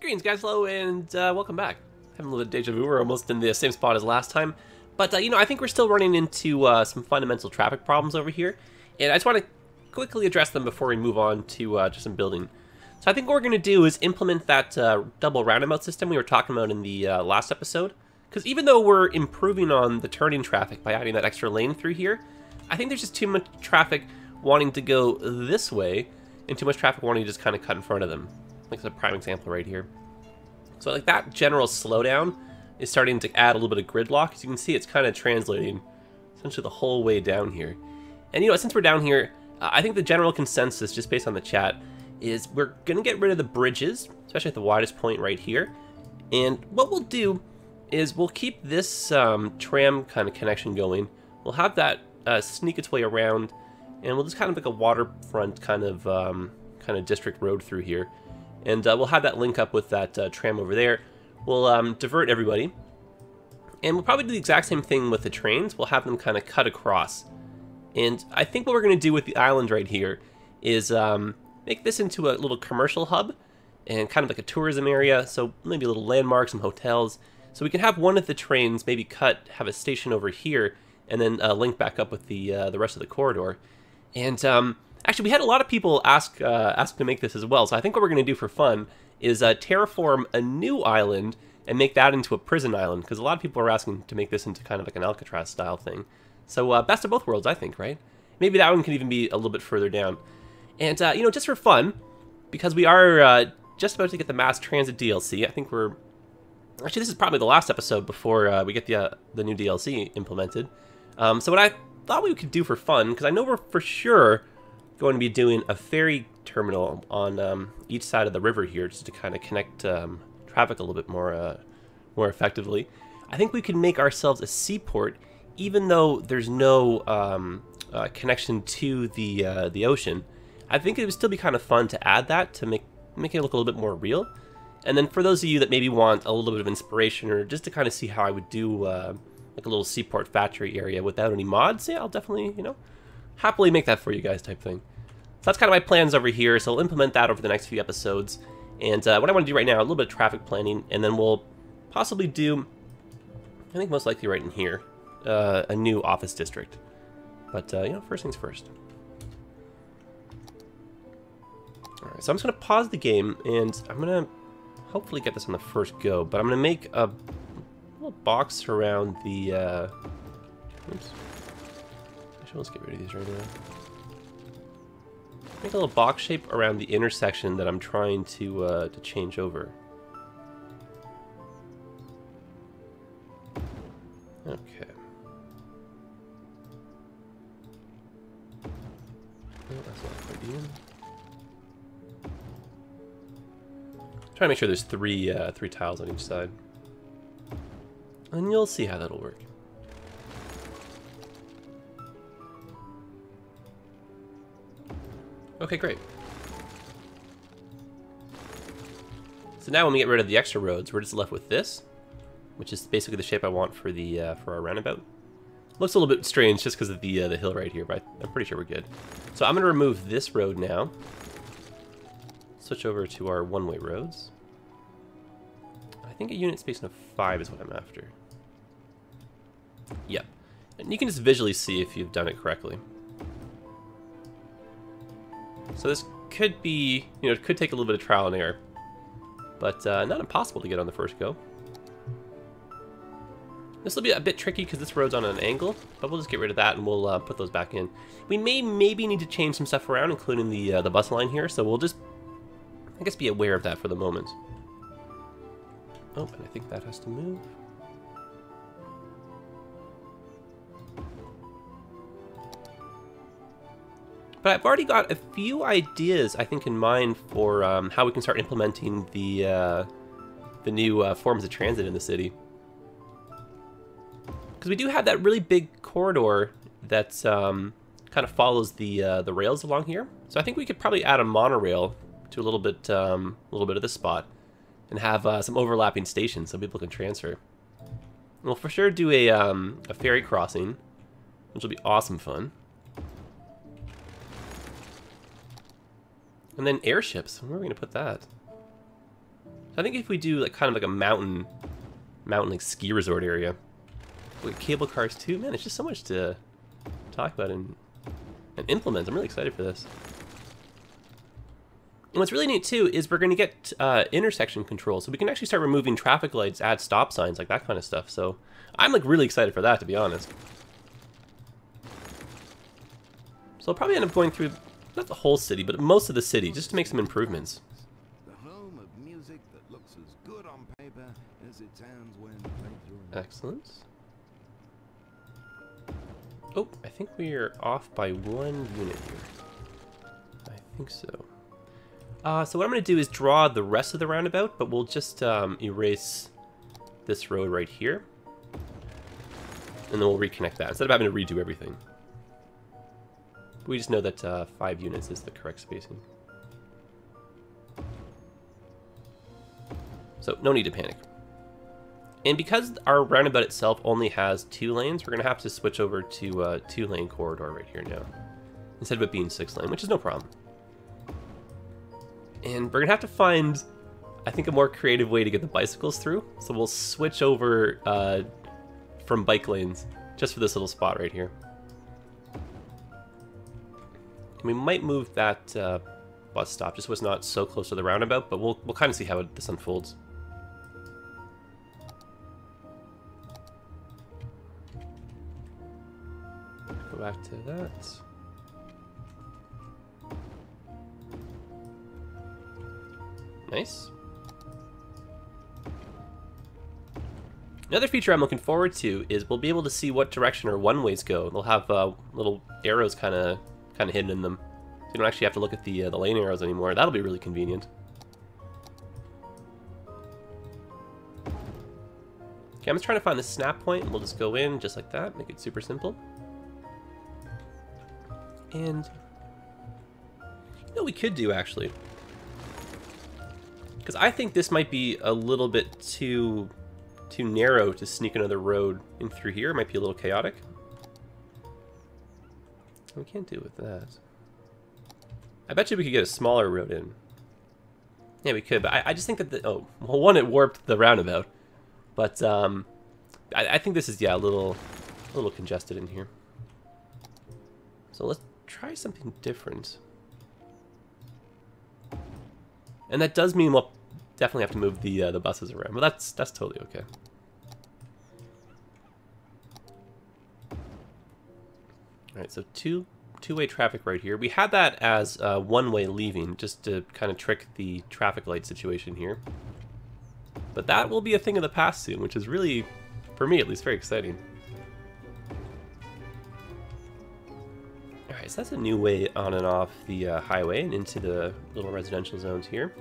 Greetings guys, hello, and welcome back. Having a little deja vu, we're almost in the same spot as last time. But, you know, I think we're still running into some fundamental traffic problems over here. And I just want to quickly address them before we move on to just some building. So I think what we're going to do is implement that double roundabout system we were talking about in the last episode. Because even though we're improving on the turning traffic by adding that extra lane through here, I think there's just too much traffic wanting to go this way, and too much traffic wanting to just kind of cut in front of them. Like a prime example right here. So like that general slowdown is starting to add a little bit of gridlock. As you can see, it's kind of translating essentially the whole way down here. And you know, since we're down here, I think the general consensus, just based on the chat, is we're going to get rid of the bridges, especially at the widest point right here. And what we'll do is we'll keep this tram kind of connection going. We'll have that sneak its way around, and we'll just kind of like a waterfront kind of district road through here. And we'll have that link up with that tram over there. We'll divert everybody. And we'll probably do the exact same thing with the trains. We'll have them kind of cut across. And I think what we're going to do with the island right here is make this into a little commercial hub and kind of like a tourism area. So maybe a little landmark, some hotels. So we can have one of the trains maybe have a station over here, and then link back up with the rest of the corridor. And actually, we had a lot of people ask to make this as well. So I think what we're going to do for fun is terraform a new island and make that into a prison island, because a lot of people are asking to make this into kind of like an Alcatraz style thing. So best of both worlds, I think, right? Maybe that one can even be a little bit further down. And you know, just for fun, because we are just about to get the mass transit DLC. I think we're actually, this is probably the last episode before we get the new DLC implemented. So what I thought we could do for fun, because I know we're for sure going to be doing a ferry terminal on each side of the river here, just to kind of connect traffic a little bit more effectively. I think we can make ourselves a seaport, even though there's no connection to the ocean. I think it would still be kind of fun to add that to make it look a little bit more real. And then for those of you that maybe want a little bit of inspiration, or just to kind of see how I would do like a little seaport factory area without any mods, yeah, I'll definitely, you know, happily make that for you guys type thing. So that's kind of my plans over here, so I'll implement that over the next few episodes. And what I want to do right now, a little bit of traffic planning, and then we'll possibly do, I think most likely right in here, a new office district. But, you know, first things first. Alright, so I'm just going to pause the game, and I'm going to hopefully get this on the first go, but I'm going to make a little box around the, oops. Actually, let's get rid of these right now. Make a little box shape around the intersection that I'm trying to change over. Okay. Oh, that's not quite even. Try to make sure there's three tiles on each side, and you'll see how that'll work. Okay, great. So now when we get rid of the extra roads, we're just left with this, which is basically the shape I want for the for our roundabout. Looks a little bit strange just because of the hill right here, but I'm pretty sure we're good. So I'm going to remove this road now. Switch over to our one-way roads. I think a unit spacing of 5 is what I'm after. Yep. And you can just visually see if you've done it correctly. So this could be, you know, it could take a little bit of trial and error, but not impossible to get on the first go. This will be a bit tricky because this road's on an angle, but we'll just get rid of that and we'll put those back in. We maybe need to change some stuff around, including the bus line here, so we'll just, I guess, be aware of that for the moment. Oh, and I think that has to move. But I've already got a few ideas, I think, in mind for how we can start implementing the new forms of transit in the city. Because we do have that really big corridor that's kind of follows the rails along here. So I think we could probably add a monorail to a little bit of this spot, and have some overlapping stations so people can transfer. And we'll for sure do a ferry crossing, which will be awesome fun. And then airships. Where are we going to put that? I think if we do like kind of like a mountain like ski resort area with cable cars too, man, it's just so much to talk about and implement. I'm really excited for this. And what's really neat too is we're going to get intersection control, so we can actually start removing traffic lights, add stop signs, like that kind of stuff. So I'm like really excited for that, to be honest. So I'll probably end up going through not the whole city, but most of the city, just to make some improvements. The home of music that looks as good on paper as it sounds when played through. Excellent. Oh, I think we are off by 1 unit here. I think so. So what I'm going to do is draw the rest of the roundabout, but we'll just erase this road right here. And then we'll reconnect that, instead of having to redo everything. We just know that 5 units is the correct spacing. So no need to panic. And because our roundabout itself only has 2 lanes, we're going to have to switch over to a 2-lane corridor right here now, instead of it being 6-lane, which is no problem. And we're going to have to find, I think, a more creative way to get the bicycles through. So we'll switch over from bike lanes just for this little spot right here. And we might move that bus stop just so it's not so close to the roundabout, but we'll kind of see how this unfolds. Go back to that. Nice. Another feature I'm looking forward to is we'll be able to see what direction our one-ways go. They'll have little arrows kind of hidden in them, so you don't actually have to look at the lane arrows anymore. That'll be really convenient. Okay, I'm just trying to find the snap point, and we'll just go in just like that, make it super simple. And you know what we could do actually, because I think this might be a little bit too narrow to sneak another road in through here. It might be a little chaotic. We can't do it with that. I bet you we could get a smaller road in. Yeah, we could, but I just think that well, one, it warped the roundabout, but I think this is, yeah, a little congested in here. So let's try something different. And that does mean we'll definitely have to move the buses around, but that's totally okay. All right, so two-way traffic right here. We had that as one-way leaving, just to kind of trick the traffic light situation here. But that will be a thing of the past soon, which is really, for me at least, very exciting. All right, so that's a new way on and off the highway and into the little residential zones here.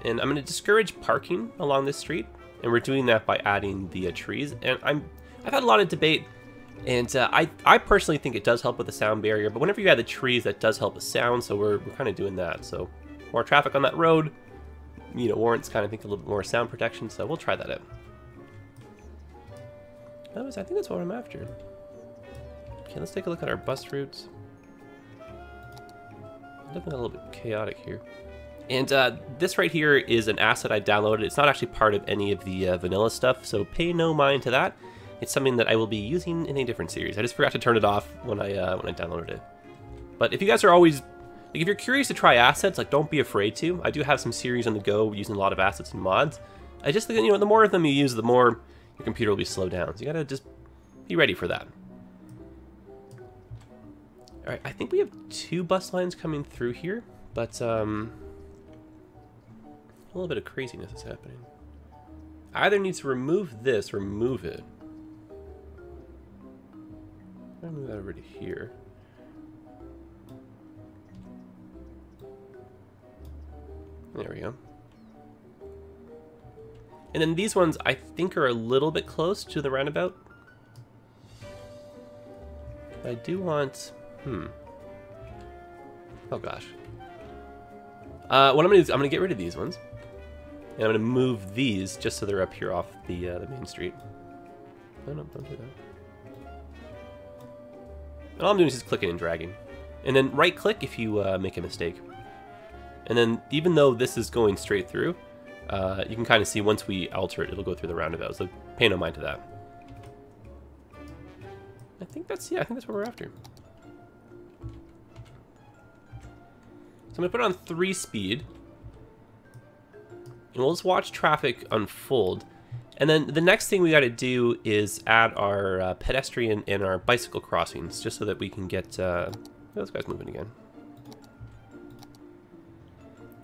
And I'm going to discourage parking along this street, and we're doing that by adding the trees. And I've had a lot of debate, and I personally think it does help with the sound barrier, but whenever you add the trees, that does help with sound, so we're kind of doing that. So more traffic on that road, you know, warrants kind of think a little bit more sound protection, so we'll try that out. Otherwise, I think that's what I'm after. Okay, let's take a look at our bus routes. Definitely a little bit chaotic here. And this right here is an asset I downloaded. It's not actually part of any of the vanilla stuff, so pay no mind to that. It's something that I will be using in a different series. I just forgot to turn it off when I downloaded it. But if you guys are always, like, if you're curious to try assets, like, don't be afraid to. I do have some series on the go using a lot of assets and mods. I just think, you know, the more of them you use, the more your computer will be slowed down. So you gotta just be ready for that. All right, I think we have 2 bus lines coming through here, but a little bit of craziness is happening. I either need to remove this or move it. I'm gonna move that over to here. There we go. And then these ones I think are a little bit close to the roundabout. I do want, oh gosh. What I'm gonna do is I'm gonna get rid of these ones, and I'm gonna move these just so they're up here off the main street. No, don't do that. And all I'm doing is just clicking and dragging, and then right click if you make a mistake. And then even though this is going straight through, you can kind of see once we alter it, it'll go through the roundabout, so pay no mind to that. I think that's what we're after. So I'm going to put it on 3 speed. And we'll just watch traffic unfold. And then the next thing we got to do is add our pedestrian and our bicycle crossings, just so that we can get... those guys moving again.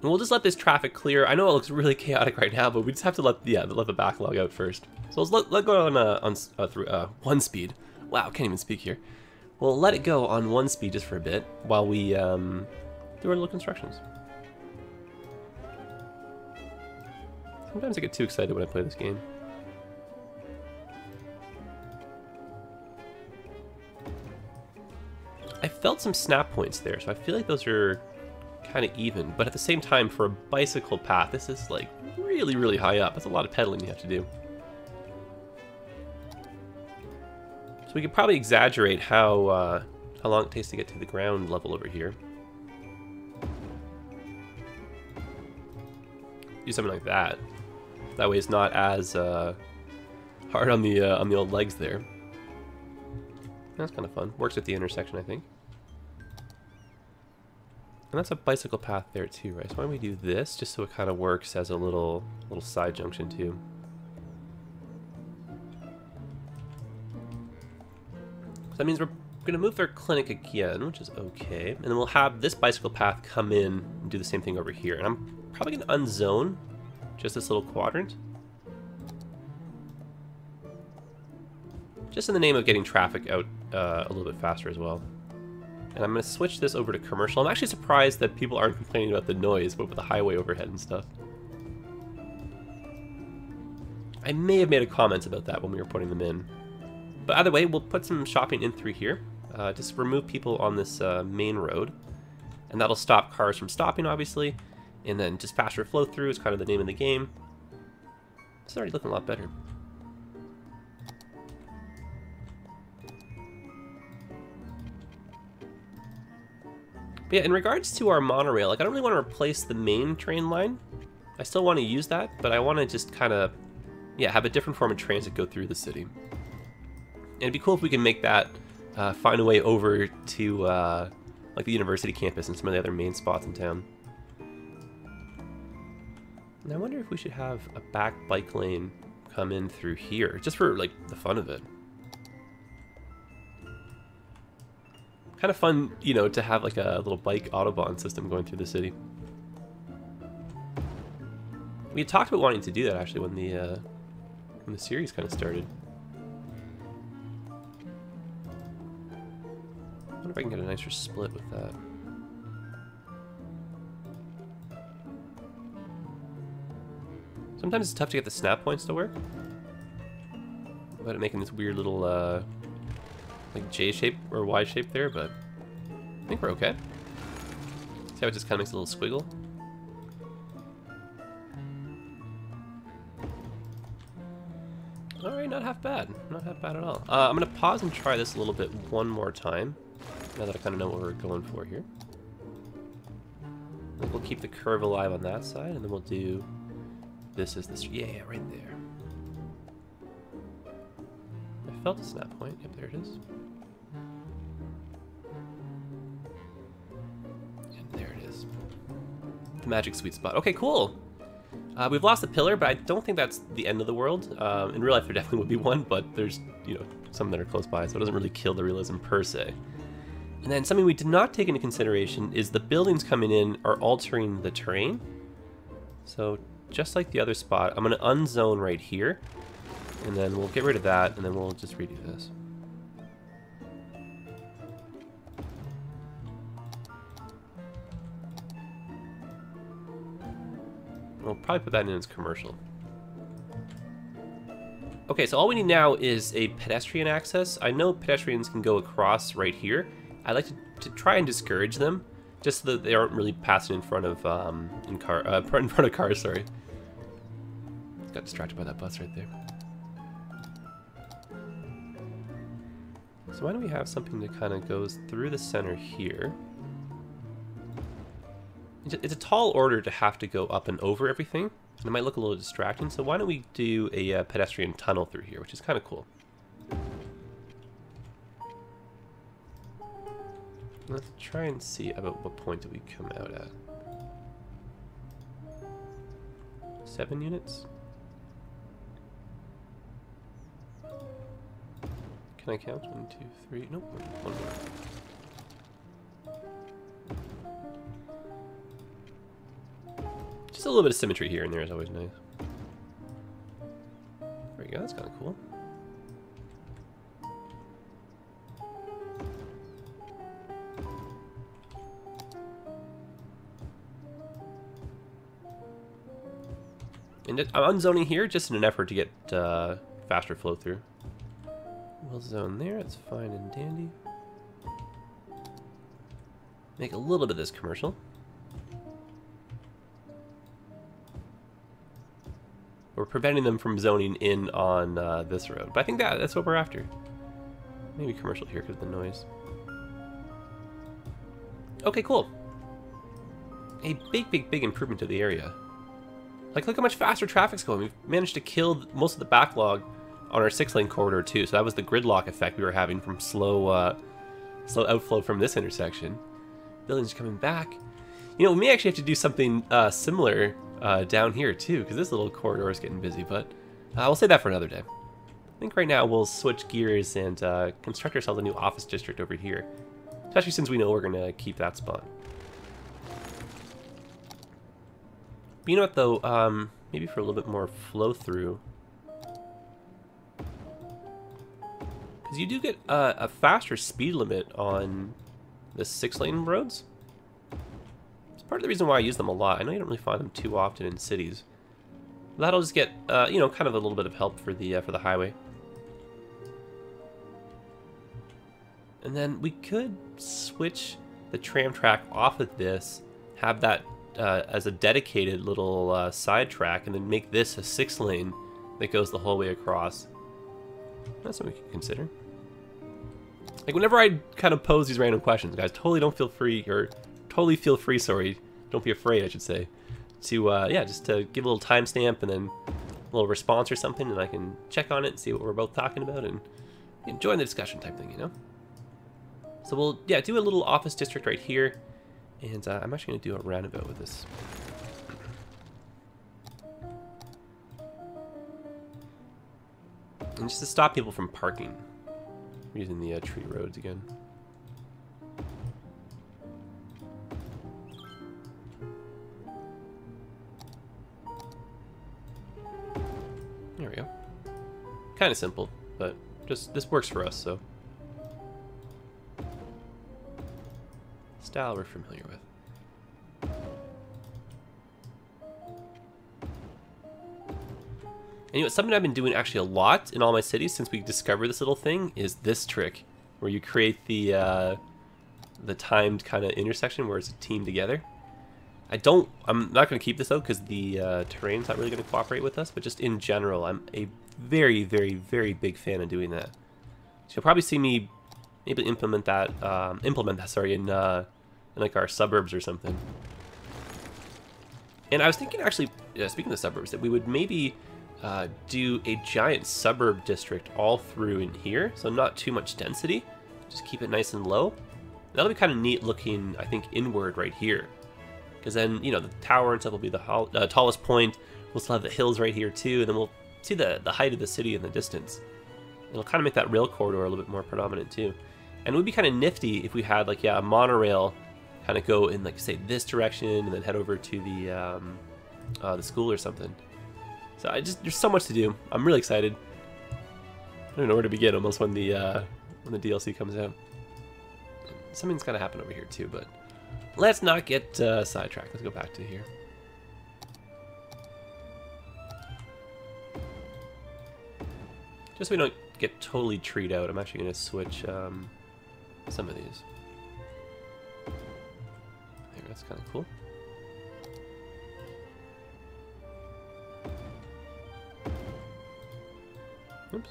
And we'll just let this traffic clear. I know it looks really chaotic right now, but we just have to let the backlog out first. So let's let go on 1 speed. Wow, can't even speak here. We'll let it go on 1 speed just for a bit while we do our little constructions. Sometimes I get too excited when I play this game. I felt some snap points there, so I feel like those are kind of even. But at the same time, for a bicycle path, this is like really, really high up. That's a lot of pedaling you have to do. So we could probably exaggerate how long it takes to get to the ground level over here. Do something like that. That way it's not as hard on the old legs there. That's kind of fun. Works at the intersection, I think. And that's a bicycle path there too, right? So why don't we do this just so it kind of works as a little side junction too. So that means we're going to move their clinic again, which is okay. And then we'll have this bicycle path come in and do the same thing over here. And I'm probably going to unzone just this little quadrant. Just in the name of getting traffic out a little bit faster as well. And I'm going to switch this over to commercial. I'm actually surprised that people aren't complaining about the noise, but with the highway overhead and stuff. I may have made a comment about that when we were putting them in. But either way, we'll put some shopping in through here. Just remove people on this main road. And that'll stop cars from stopping, obviously. And then just faster flow through is kind of the name of the game. It's already looking a lot better. But yeah, in regards to our monorail, like I don't really want to replace the main train line. I still want to use that, but I want to just kind of, yeah, have a different form of transit go through the city. And it'd be cool if we can make that find a way over to like the university campus and some of the other main spots in town. And I wonder if we should have a back bike lane come in through here, just for like the fun of it. Kind of fun, you know, to have like a little bike Autobahn system going through the city. We had talked about wanting to do that actually when the series kind of started. I wonder if I can get a nicer split with that. Sometimes it's tough to get the snap points to work. About it making this weird little like J shape or Y shape there, but I think we're okay. See how it just kind of makes a little squiggle? Alright, not half bad. Not half bad at all. I'm going to pause and try this a little bit one more time, now that I kind of know what we're going for here. I think we'll keep the curve alive on that side, and then we'll do this as this. Yeah, right there. I felt a snap point. Yep, there it is. And there it is. The magic sweet spot. Okay, cool. We've lost the pillar, but I don't think that's the end of the world. In real life, there definitely would be one, but there's, you know, some that are close by, so it doesn't really kill the realism per se. And then something we did not take into consideration is the buildings coming in are altering the terrain. So just like the other spot, I'm going to unzone right here, and then we'll get rid of that, and then we'll just redo this. We'll probably put that in as commercial. Okay, so all we need now is a pedestrian access. I know pedestrians can go across right here. I like to try and discourage them, just so that they aren't really passing in front of in front of cars. Sorry, got distracted by that bus right there. So why don't we have something that kind of goes through the center here? It's a tall order to have to go up and over everything, It might look a little distracting, so why don't we do a pedestrian tunnel through here, which is kind of cool. Let's try and see about what point do we come out at. 7 units? Can I count? 1, 2, 3. Nope, one more. Just a little bit of symmetry here and there is always nice. There we go, that's kind of cool. And I'm unzoning here just in an effort to get faster flow through. We'll zone there, that's fine and dandy. Make a little bit of this commercial. We're preventing them from zoning in on this road, but I think that's what we're after. Maybe commercial here because of the noise. Okay, cool. A big improvement to the area. Like, look how much faster traffic's going. We've managed to kill most of the backlog on our 6-lane corridor too. So that was the gridlock effect we were having from slow outflow from this intersection. Buildings coming back. You know, we may actually have to do something similar down here too, because this little corridor is getting busy. But we'll save that for another day. I think right now we'll switch gears and construct ourselves a new office district over here, especially since we know we're gonna keep that spot. But you know what though, maybe for a little bit more flow through, because you do get a faster speed limit on the 6-lane roads. It's part of the reason why I use them a lot. I know you don't really find them too often in cities. That'll just get you know, kind of a little bit of help for the highway. And then we could switch the tram track off of this, have that as a dedicated little side track, and then make this a 6-lane that goes the whole way across. That's something we can consider. Like, whenever I kind of pose these random questions, guys, totally feel free, sorry, don't be afraid, I should say, to, yeah, just to give a little timestamp and then a little response or something, and I can check on it and see what we're both talking about and join the discussion type thing, you know? So we'll, yeah, do a little office district right here, and I'm actually going to do a roundabout with this. And just to stop people from parking. We're using the tree roads again. There we go. Kind of simple, but just this works for us, so. Style we're familiar with. And you know, something I've been doing actually a lot in all my cities since we discovered this little thing is this trick, where you create the timed kind of intersection where it's a team together. I'm not going to keep this out because the terrain's not really going to cooperate with us, but just in general, I'm a very big fan of doing that. So you'll probably see me maybe implement that, sorry, in like our suburbs or something. And I was thinking actually, speaking of suburbs, that we would maybe do a giant suburb district all through in here, so not too much density, just keep it nice and low. That'll be kind of neat looking, I think, inward right here, because then, you know, the tower and stuff will be the tallest point. We'll still have the hills right here too, and then we'll see the height of the city in the distance. It'll kind of make that rail corridor a little bit more predominant too. And it would be kind of nifty if we had, like, yeah, a monorail kind of go in, like, say, this direction and then head over to the school or something. So there's so much to do. I'm really excited. I don't know where to begin almost when the DLC comes out. Something's gotta happen over here too, but let's not get sidetracked. Let's go back to here. Just so we don't get totally treed out, I'm actually gonna switch some of these. There, that's kind of cool. Oops.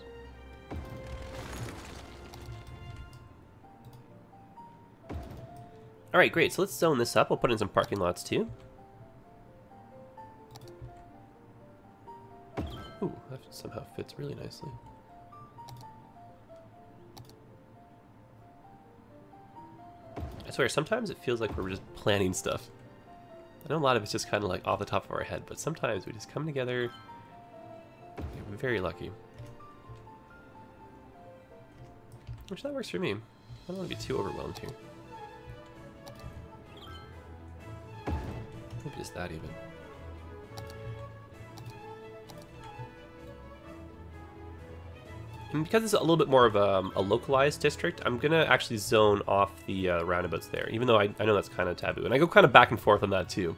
Alright, great. So let's zone this up. We'll put in some parking lots too. Ooh, that somehow fits really nicely. I swear, sometimes it feels like we're just planning stuff. I know a lot of it's just kind of like off the top of our head, but sometimes we just come together. We're very lucky. Which that works for me. I don't want to be too overwhelmed here. Maybe just that even. And because it's a little bit more of a localized district, I'm going to actually zone off the roundabouts there, even though I know that's kind of taboo. And I go kind of back and forth on that too.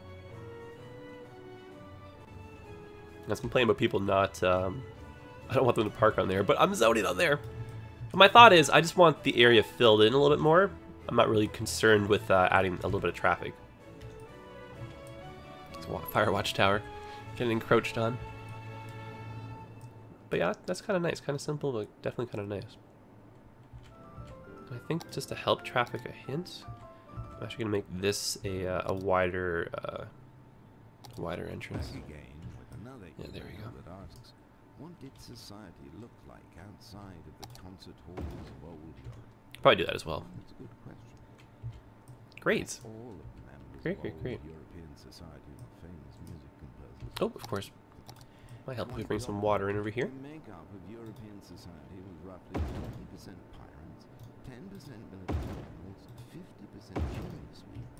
I was complaining about people not... I don't want them to park on there, but I'm zoning on there. But my thought is, I just want the area filled in a little bit more. I'm not really concerned with adding a little bit of traffic. Fire watchtower getting encroached on. But yeah, that's kind of nice. Kind of simple, but definitely kind of nice. And I think just to help traffic a hint, I'm actually going to make this a wider entrance. Yeah, there we go. Asks, what did society look like outside of the concert halls of old Europe? Probably do that as well. That's a good question. Great. All of the members Great. of European society were famous music composers. Oh, of course. Might help if we bring some water in over here. The makeup of European society was roughly 20% pirates, 10% military animals, 50% human sweets,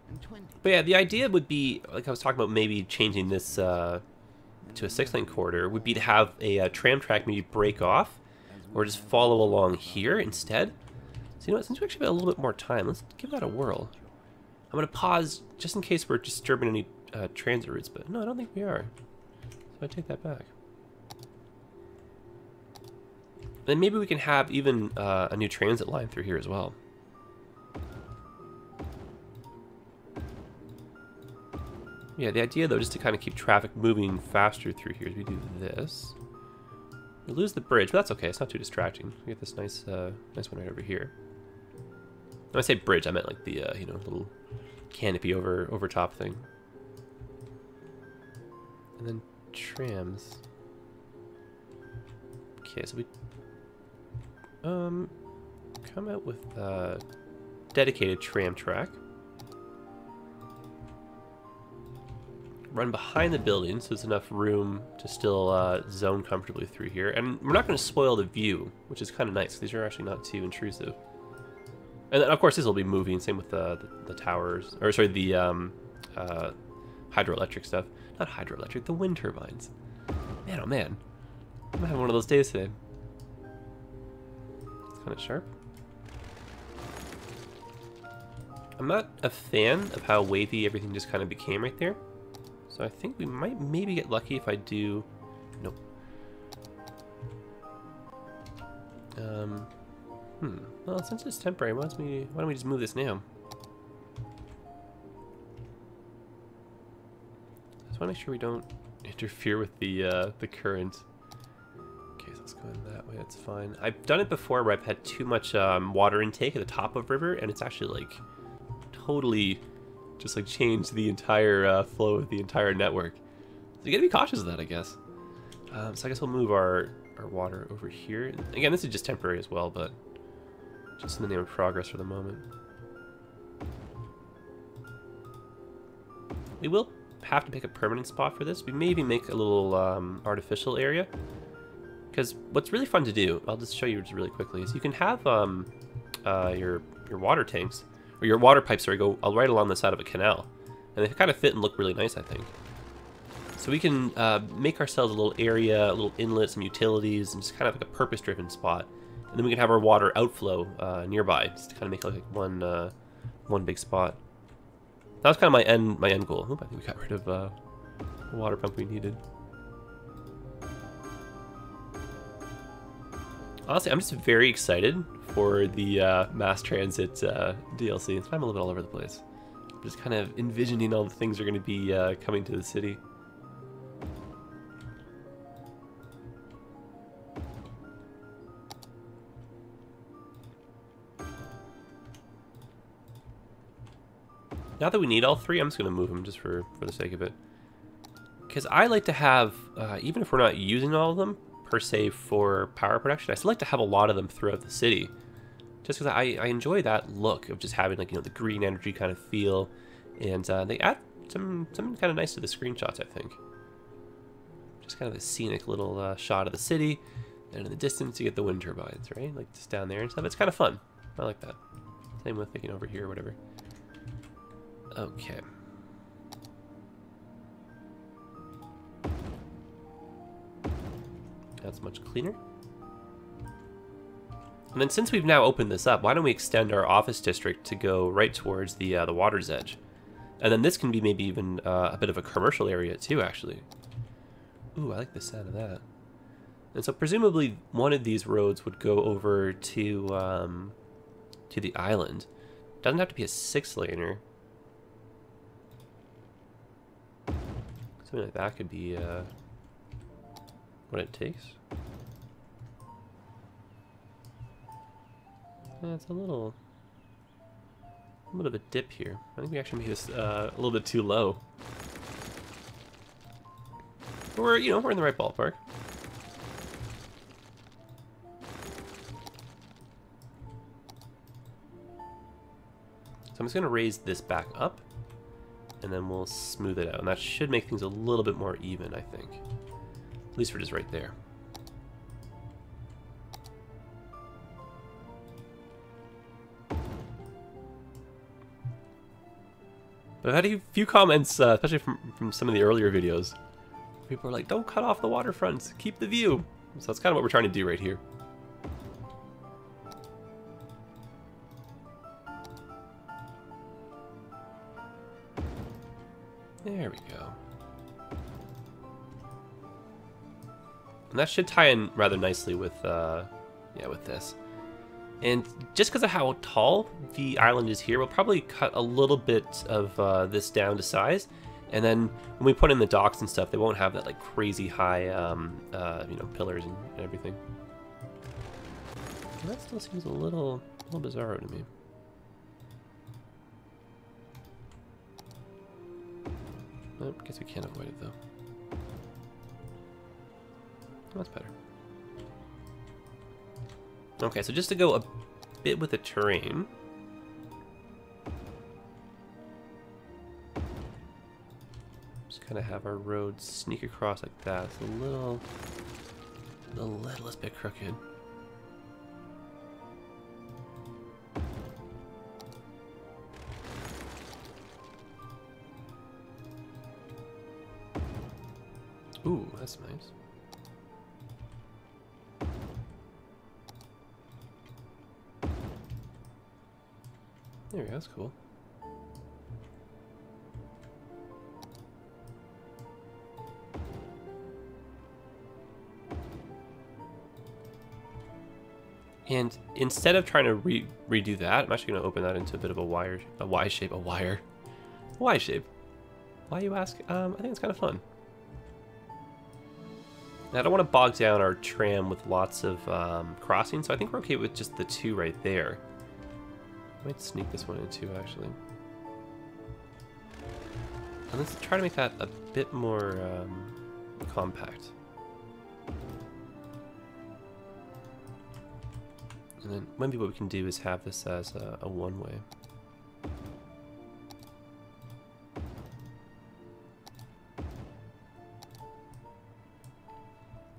and 20%. But yeah, the idea would be, like I was talking about, maybe changing this to a 6-lane corridor, would be to have a tram track maybe break off, or just follow along here instead. So you know what, since we actually have a little bit more time, let's give that a whirl. I'm going to pause just in case we're disturbing any transit routes, but no, I don't think we are. So I take that back. Then maybe we can have even a new transit line through here as well. Yeah, the idea though, just to kind of keep traffic moving faster through here, is we do this. We lose the bridge, but that's okay. It's not too distracting. We get this nice, nice one right over here. When I say bridge, I meant like the you know, little canopy over top thing. And then trams. Okay, so we come out with a dedicated tram track. Run behind the building so there's enough room to still zone comfortably through here. And we're not going to spoil the view, which is kind of nice. These are actually not too intrusive. And then, of course, this will be moving. Same with the towers, or sorry, the hydroelectric stuff. Not hydroelectric, the wind turbines. Man, oh man, I'm having one of those days today. It's kind of sharp. I'm not a fan of how wavy everything just kind of became right there. So I think we might maybe get lucky if I do... Nope. Well, since it's temporary, why don't we just move this now? Just want to make sure we don't interfere with the current. Okay, so let's go in that way. That's fine. I've done it before where I've had too much water intake at the top of river, and it's actually like totally just like changed the entire flow of the entire network. So you gotta be cautious of that, I guess. So I guess we'll move our water over here. And again, this is just temporary as well, but just in the name of progress for the moment. We will have to pick a permanent spot for this. We maybe make a little artificial area. Because what's really fun to do, I'll just show you just really quickly, is you can have your water tanks, or your water pipes, sorry, go right along the side of a canal. And they kind of fit and look really nice, I think. So we can make ourselves a little area, a little inlet, some utilities, and just kind of like a purpose-driven spot. And then we can have our water outflow nearby, just to kind of make it like one big spot. That was kind of my end goal. Oop, I think we got rid of the water pump we needed. Honestly, I'm just very excited for the mass transit DLC. It's I'm a little bit all over the place. I'm just kind of envisioning all the things that are going to be coming to the city. Not that we need all three, I'm just going to move them just for the sake of it. because I like to have, even if we're not using all of them per se for power production, I still like to have a lot of them throughout the city. Just because I enjoy that look of just having, like, you know, the green energy kind of feel. And they add something kind of nice to the screenshots, I think. Just kind of a scenic little shot of the city. And in the distance, you get the wind turbines, right? Like, just down there and stuff. It's kind of fun. I like that. Same with thinking over here or whatever. Okay. That's much cleaner. And then since we've now opened this up, why don't we extend our office district to go right towards the water's edge? And then this can be maybe even a bit of a commercial area too, actually. Ooh, I like the sound of that. And so presumably one of these roads would go over to the island. Doesn't have to be a 6-laner. Something like that could be what it takes. Yeah, it's a little bit of a dip here. I think we actually made this a little bit too low. But we're, you know, we're in the right ballpark. So I'm just going to raise this back up, and then we'll smooth it out. And that should make things a little bit more even, I think. At least for just right there. But I've had a few comments, especially from some of the earlier videos. People are like, don't cut off the waterfront, keep the view. So that's kind of what we're trying to do right here. There we go. And that should tie in rather nicely with, yeah, with this. And just because of how tall the island is here, we'll probably cut a little bit of this down to size. And then when we put in the docks and stuff, they won't have that like crazy high, you know, pillars and everything. And that still seems a little bizarre to me. Oh, I guess we can't avoid it though. That's better. Okay, so just to go a bit with the terrain. Just kind of have our roads sneak across like that. It's the littlest bit crooked. Ooh, that's nice. There we go, that's cool. And instead of trying to redo that, I'm actually going to open that into a bit of a Y shape. Why, you ask? I think it's kind of fun. Now, I don't want to bog down our tram with lots of crossings, so I think we're okay with just the 2 right there. I might sneak this one in too, actually. And let's try to make that a bit more compact. And then maybe what we can do is have this as a one-way.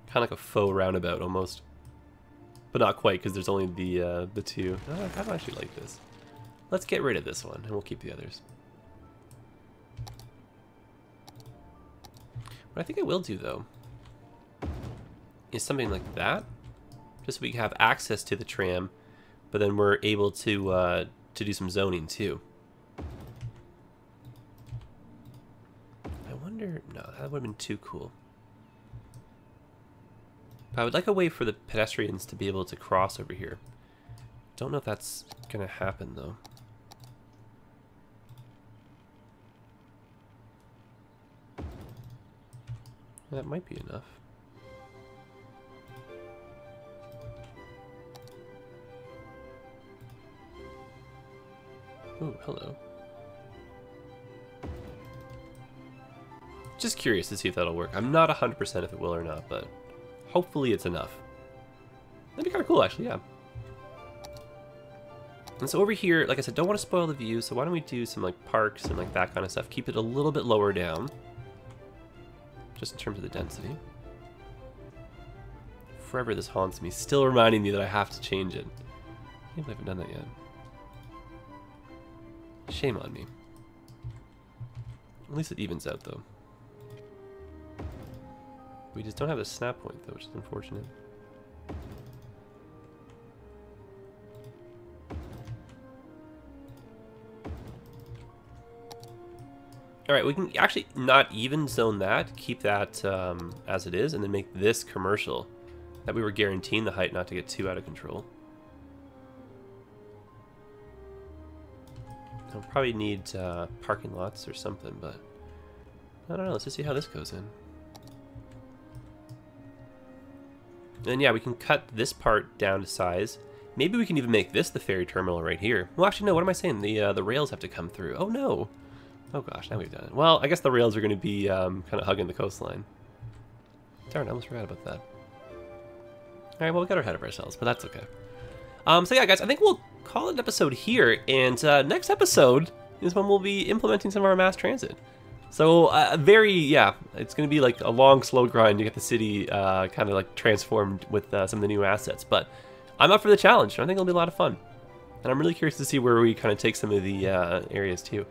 Kind of like a faux roundabout almost. But not quite, because there's only the 2. I don't actually like this. Let's get rid of this one, and we'll keep the others. What I think I will do, though, is something like that. Just so we can have access to the tram, but then we're able to do some zoning, too. I wonder... No, that would have been too cool. But I would like a way for the pedestrians to be able to cross over here. Don't know if that's going to happen, though. That might be enough. Ooh, hello. Just curious to see if that'll work. I'm not 100% if it will or not, but hopefully it's enough. That'd be kind of cool, actually, yeah. And so over here, like I said, don't want to spoil the view, so why don't we do some like parks and like that kind of stuff. Keep it a little bit lower down, just in terms of the density. Forever this haunts me, still reminding me that I have to change it. I can't believe I haven't done that yet. Shame on me. At least it evens out, though. We just don't have a snap point, though, which is unfortunate. Alright, we can actually not even zone that, keep that as it is, and then make this commercial. That we were guaranteeing the height not to get too out of control. I'll probably need parking lots or something, but I don't know, let's just see how this goes in. And yeah, we can cut this part down to size. Maybe we can even make this the ferry terminal right here. Well, actually, no, what am I saying? The rails have to come through. Oh, no. Oh, gosh, now we've done it. Well, I guess the rails are going to be kind of hugging the coastline. Darn, I almost forgot about that. Alright, well, we got ahead of ourselves, but that's okay. So yeah, guys, I think we'll call it an episode here, and next episode is when we'll be implementing some of our mass transit. So, yeah, it's going to be like a long, slow grind to get the city kind of like transformed with some of the new assets, but I'm up for the challenge, and I think it'll be a lot of fun. And I'm really curious to see where we kind of take some of the areas, too.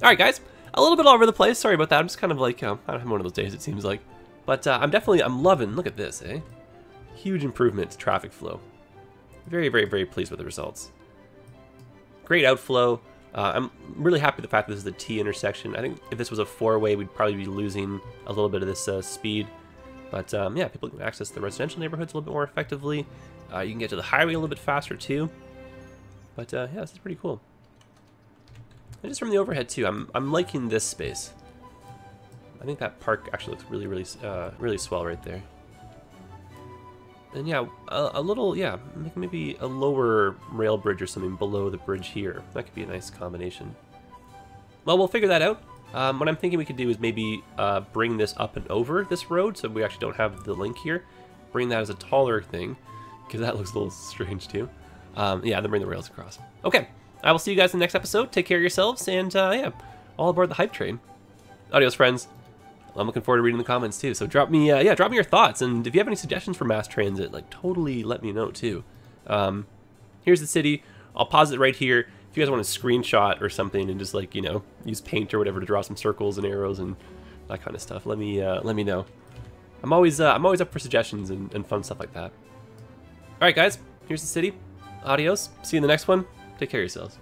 Alright, guys, a little bit all over the place, sorry about that, I'm just kind of like, I don't have one of those days, it seems like. But I'm loving, look at this, eh? Huge improvement to traffic flow. Very, very, very pleased with the results. Great outflow. I'm really happy with the fact that this is the T intersection. I think if this was a four-way, we'd probably be losing a little bit of this speed. But yeah, people can access the residential neighborhoods a little bit more effectively. You can get to the highway a little bit faster too. But yeah, this is pretty cool. And just from the overhead too, I'm liking this space. I think that park actually looks really, really, really swell right there. And yeah, a little, yeah, maybe a lower rail bridge or something below the bridge here. That could be a nice combination. Well, we'll figure that out. What I'm thinking we could do is maybe bring this up and over this road, so we actually don't have the link here. Bring that as a taller thing, because that looks a little strange too. Yeah, then bring the rails across. Okay, I will see you guys in the next episode. Take care of yourselves, and yeah, all aboard the hype train. Adios, friends. I'm looking forward to reading the comments too. So drop me, yeah, drop me your thoughts, and if you have any suggestions for mass transit, like totally let me know too. Here's the city. I'll pause it right here. If you guys want to screenshot or something and just like use paint or whatever to draw some circles and arrows and that kind of stuff, let me know. I'm always up for suggestions and fun stuff like that. All right, guys. Here's the city. Adios. See you in the next one. Take care of yourselves.